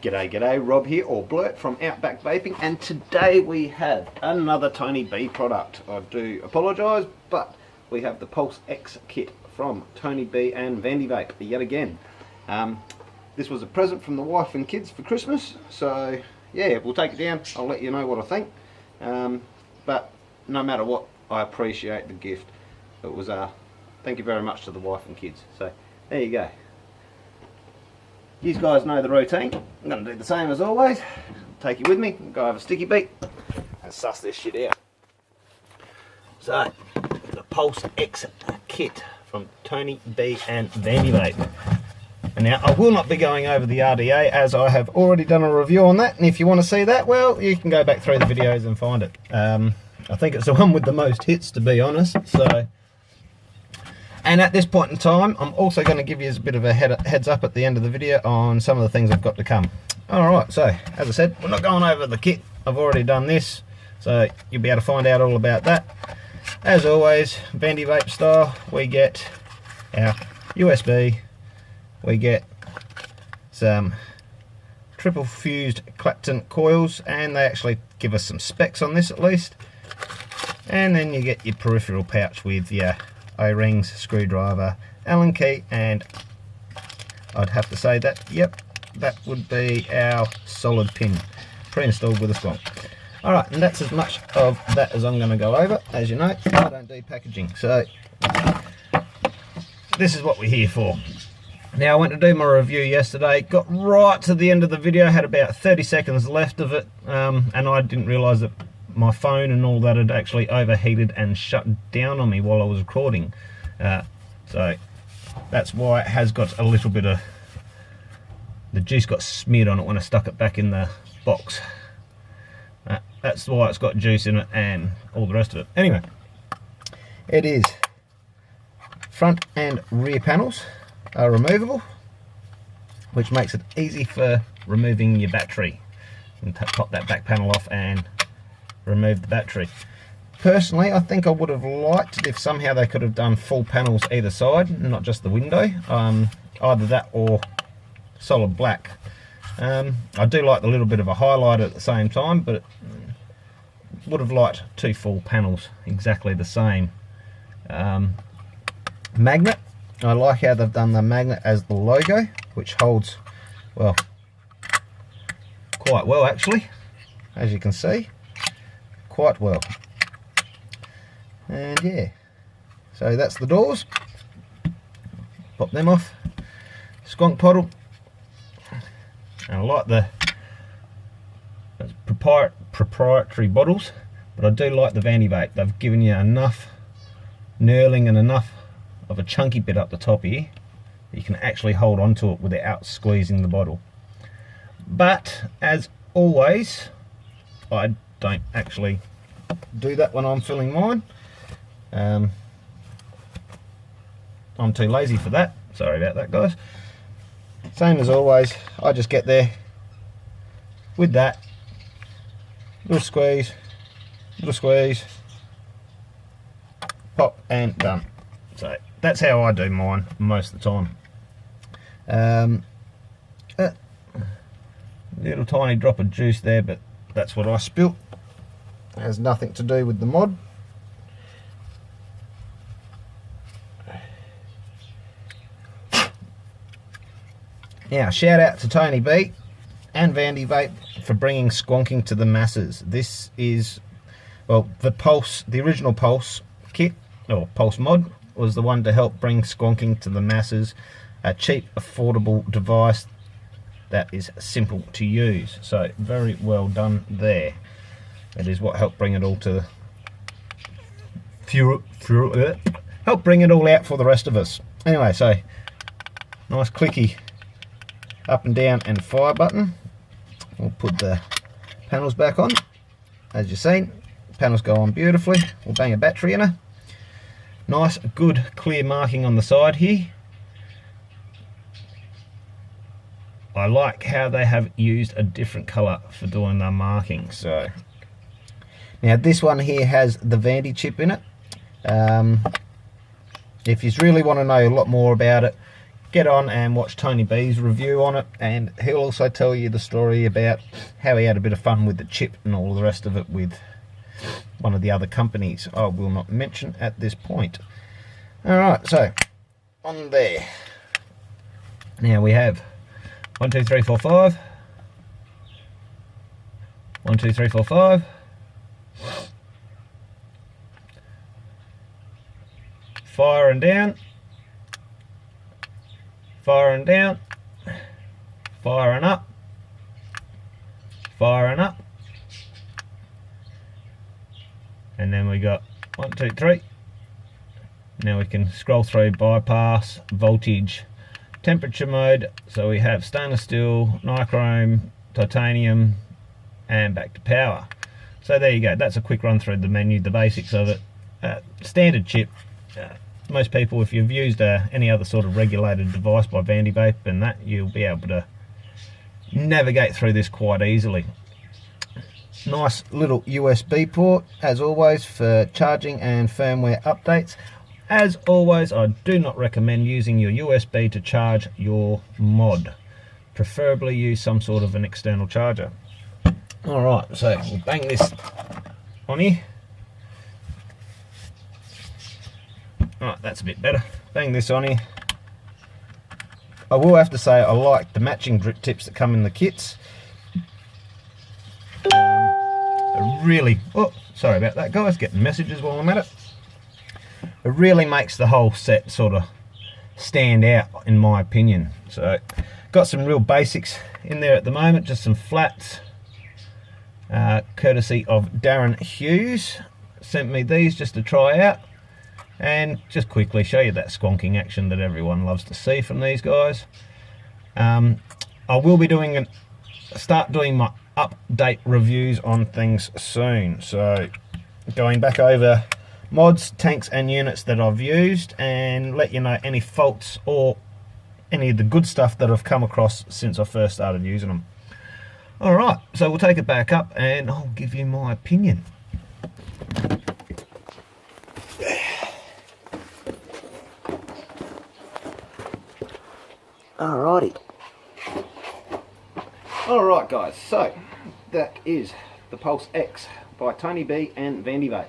G'day, Rob here, or Blurt from Outback Vaping, and today we have another Tony B product. I do apologise, but we have the Pulse X kit from Tony B and Vandy Vape yet again. This was a present from the wife and kids for Christmas, so yeah, we'll take it down. I'll let you know what I think. But no matter what, I appreciate the gift. It was thank you very much to the wife and kids. So there you go. You guys know the routine. I'm going to do the same as always. Take you with me, go have a sticky beat and suss this shit out. So, the Pulse X kit from Tony B and Vandy Vape. And now, I will not be going over the RDA as I have already done a review on that, and if you want to see that, well, you can go back through the videos and find it. I think it's the one with the most hits, to be honest. So. And at this point in time, I'm also going to give you a bit of a heads up at the end of the video on some of the things I've got to come. Alright, so as I said, we're not going over the kit. I've already done this, so you'll be able to find out all about that. As always, Vandy Vape style, we get our USB, we get some triple fused Clapton coils, and they actually give us some specs on this at least. And then you get your peripheral pouch with your O-rings, screwdriver, Allen key, and I'd have to say that, yep, that would be our solid pin, pre-installed with a squonk. Alright, and that's as much of that as I'm going to go over. As you know, I don't do packaging, so this is what we're here for. Now, I went to do my review yesterday, got right to the end of the video, had about 30 seconds left of it, and I didn't realise that my phone and all that had actually overheated and shut down on me while I was recording. So that's why it has got a little bit of, the juice got smeared on it when I stuck it back in the box. That's why it's got juice in it and all the rest of it. Anyway, it is front and rear panels are removable, which makes it easy for removing your battery. And pop that back panel off and remove the battery. Personally, I think I would have liked it if somehow they could have done full panels either side, not just the window. Either that or solid black. I do like the little bit of a highlight at the same time, but would have liked two full panels exactly the same. Magnet, I like how they've done the magnet as the logo, which holds, well, quite well actually, as you can see. Quite well. And yeah, so that's the doors. Pop them off. Squonk bottle. And I like the proprietary bottles, but I do like the Vandy Vape. They've given you enough knurling and enough of a chunky bit up the top here that you can actually hold on to it without squeezing the bottle. But as always, I don't actually do that when I'm filling mine. I'm too lazy for that. Sorry about that, guys. Same as always, I just get there with that, little squeeze, pop, and done. So that's how I do mine most of the time. Little tiny drop of juice there, but that's what I spilt. It has nothing to do with the mod. Now, shout out to Tony B and Vandy Vape for bringing squonking to the masses. This is, well, the original Pulse kit, or Pulse mod, was the one to help bring squonking to the masses. A cheap, affordable device that is simple to use. So, very well done there. It is what helped bring it all to help bring it all out for the rest of us. Anyway, so nice clicky up and down and fire button. We'll put the panels back on. As you've seen, panels go on beautifully. We'll bang a battery in her. Nice, good, clear marking on the side here. I like how they have used a different colour for doing their marking. So now this one here has the Vandy chip in it. If you really want to know a lot more about it, get on and watch Tony B's review on it, and he'll also tell you the story about how he had a bit of fun with the chip and all the rest of it with one of the other companies I will not mention at this point. Alright, so on there. Now we have 1, 2, 3, 4, 5. 1, 2, 3, 4, 5. Fire and down. Fire and down. Fire and up. Fire and up. And then we got 1, 2, 3. Now we can scroll through bypass, voltage, temperature mode. So we have stainless steel, nichrome, titanium, and back to power. So there you go. That's a quick run through the menu, the basics of it. Standard chip. Most people, if you've used any other sort of regulated device by Vandy Vape and that, you'll be able to navigate through this quite easily. Nice little USB port, as always, for charging and firmware updates. As always, I do not recommend using your USB to charge your mod. Preferably use some sort of an external charger. Alright, so we'll bang this on here. Alright, that's a bit better. Bang this on here. I will have to say I like the matching drip tips that come in the kits. Really, oh, sorry about that guys, getting messages while I'm at it. It really makes the whole set sort of stand out in my opinion. So got some real basics in there at the moment, just some flats, courtesy of Darren Hughes. Sent me these just to try out and just quickly show you that squonking action that everyone loves to see from these guys. I will be start doing my update reviews on things soon, so going back over mods, tanks and units that I've used and let you know any faults or any of the good stuff that I've come across since I first started using them. Alright, so we'll take it back up and I'll give you my opinion. Alrighty. Alright guys, so that is the Pulse X by Tony B and Vandy Vape.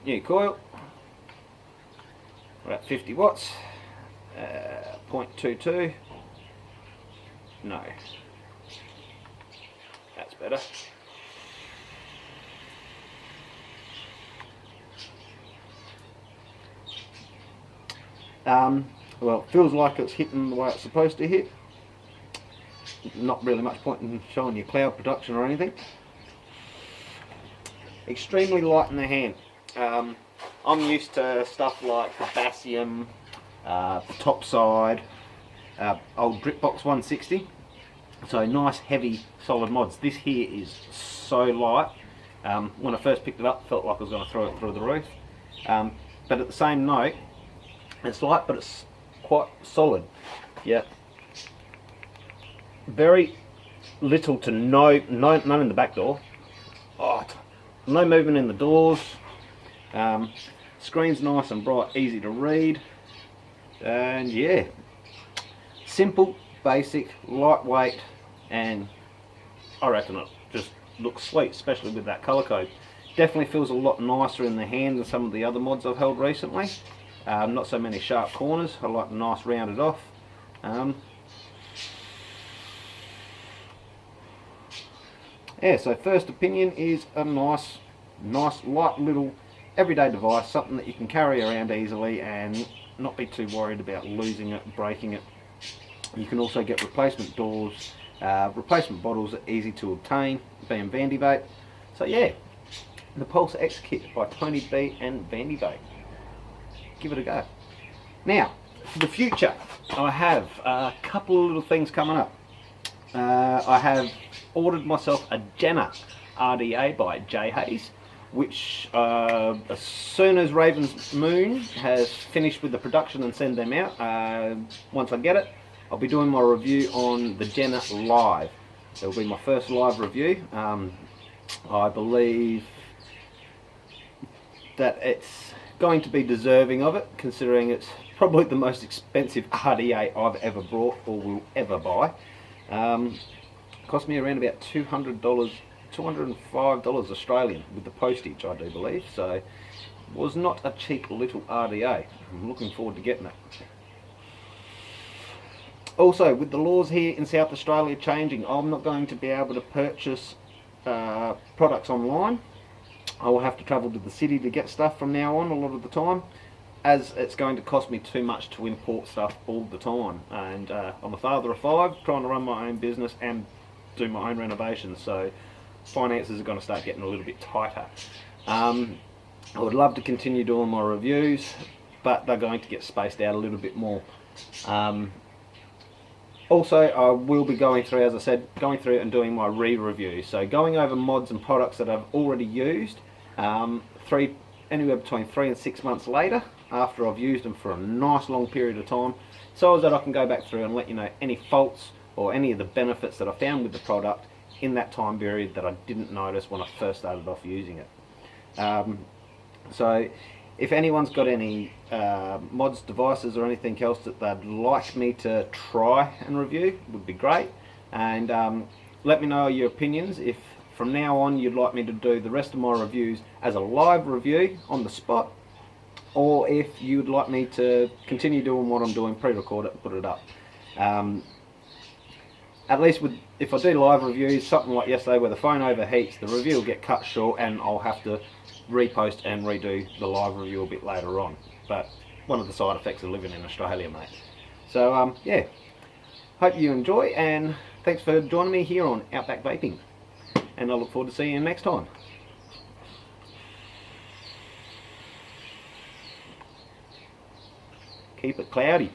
New coil, about 50 watts, 0.22, no, that's better. Well, it feels like it's hitting the way it's supposed to hit. Not really much point in showing you cloud production or anything. Extremely light in the hand. I'm used to stuff like the Bassium, Topside, old Dripbox 160. So nice, heavy, solid mods. This here is so light. When I first picked it up, felt like I was going to throw it through the roof. But at the same note, it's light, but it's quite solid. Yeah. Very little to none in the back door. Oh, no movement in the doors. Screen's nice and bright, easy to read. And yeah, simple, basic, lightweight, and I reckon it just looks sweet, especially with that colour code. Definitely feels a lot nicer in the hand than some of the other mods I've held recently. Not so many sharp corners. I like the nice rounded off. Yeah, so first opinion is a nice light little everyday device, something that you can carry around easily and not be too worried about losing it, breaking it. You can also get replacement doors, replacement bottles that are easy to obtain, being Vandy Vape. So yeah, the Pulse X kit by Tony B and Vandy Vape. Give it a go. Now, for the future, I have a couple of little things coming up. I have ordered myself a Jenna RDA by J Hayes, which as soon as Raven's Moon has finished with the production and send them out, once I get it, I'll be doing my review on the Jenna live. It'll be my first live review. I believe that it's going to be deserving of it, considering it's probably the most expensive RDA I've ever brought or will ever buy. Cost me around about $200, $205 Australian with the postage, I do believe. So was not a cheap little RDA. I'm looking forward to getting it. Also, with the laws here in South Australia changing, I'm not going to be able to purchase products online. I will have to travel to the city to get stuff from now on a lot of the time, as it's going to cost me too much to import stuff all the time. And I'm a father of 5, trying to run my own business and do my own renovations, so finances are going to start getting a little bit tighter. I would love to continue doing my reviews, but they're going to get spaced out a little bit more. Also, I will be going through, as I said, going through and doing my re-review. So going over mods and products that I've already used, anywhere between 3 and 6 months later, after I've used them for a nice long period of time, so that I can go back through and let you know any faults or any of the benefits that I found with the product in that time period that I didn't notice when I first started off using it. So if anyone's got any mods, devices or anything else that they'd like me to try and review, would be great. And let me know your opinions. If from now on you'd like me to do the rest of my reviews as a live review on the spot, or if you'd like me to continue doing what I'm doing, pre-record it and put it up. At least if I do live reviews, something like yesterday where the phone overheats, the review will get cut short and I'll have to repost and redo the live review a bit later on. But one of the side effects of living in Australia, mate. So yeah, hope you enjoy, and thanks for joining me here on Outback Vaping, and I look forward to seeing you next time. Keep it cloudy.